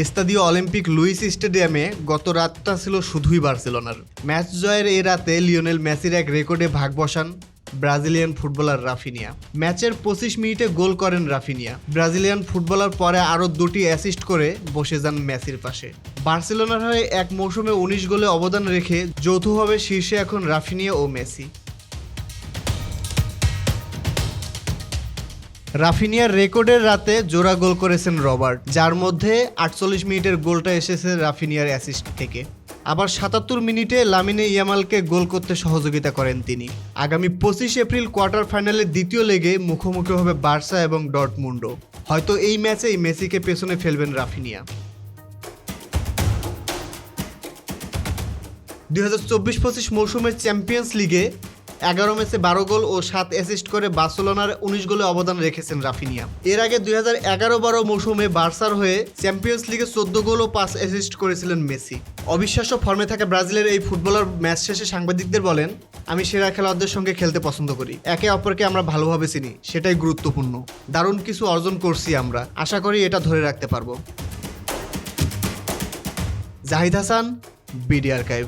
Estadio Olympic Luis স্টেডিয়ামে গত রাতটা ছিল শুধুই বার্সেলোনার। ম্যাচ জয়ের এই রাতে লিওনেল মেসির এক রেকর্ডে ভাগ বসান ব্রাজিলিয়ান ফুটবলার রাফিনিয়া। ম্যাচের 25 মিনিটে গোল করেন রাফিনিয়া। ব্রাজিলিয়ান ফুটবলার পরে আরও 2টি অ্যাসিস্ট করে বসে যান মেসির পাশে। বার্সেলোনার হয়ে এক মৌসুমে 19 গোলে অবদান রেখে যৌথভাবে শীর্ষে এখন রাফিনিয়া ও মেসি। রাফিনিয়ার রেকর্ডের রাতে জোড়া গোল করেছেন রবার্ট, যার মধ্যে 48 মিনিটের গোলটা এসেছে রাফিনিয়ার অ্যাসিস্ট থেকে। আবার 77 মিনিটে লামিনে ইয়ামালকে গোল করতে সহযোগিতা করেন তিনি। আগামী 25 এপ্রিল কোয়ার্টার ফাইনালের দ্বিতীয় লেগে মুখোমুখি হবে বার্সা এবং ডর্টমুন্ডো। হয়তো এই ম্যাচেই মেসিকে পেছনে ফেলবেন রাফিনিয়া। 2024-25 মৌসুমের চ্যাম্পিয়ন্স লিগে 11 ম্যাচে 12 গোল ও 7 অ্যাসিস্ট করে বার্সেলোনার 19 গোলে অবদান রেখেছেন রাফিনিয়া। এর আগে 2011-12 মৌসুমে বার্সার হয়ে চ্যাম্পিয়ন্স লিগে 14 গোল ও 5 অ্যাসিস্ট করেছিলেন মেসি। অবিশ্বাস্য ফর্মে থাকা ব্রাজিলের এই ফুটবলার ম্যাচ শেষে সাংবাদিকদের বলেন, আমি সেরা খেলোয়াড়দের সঙ্গে খেলতে পছন্দ করি। একে অপরকে আমরা ভালোভাবে চিনি, সেটাই গুরুত্বপূর্ণ। দারুণ কিছু অর্জন করছি আমরা, আশা করি এটা ধরে রাখতে পারবো। Zahid Hasan, BD archive.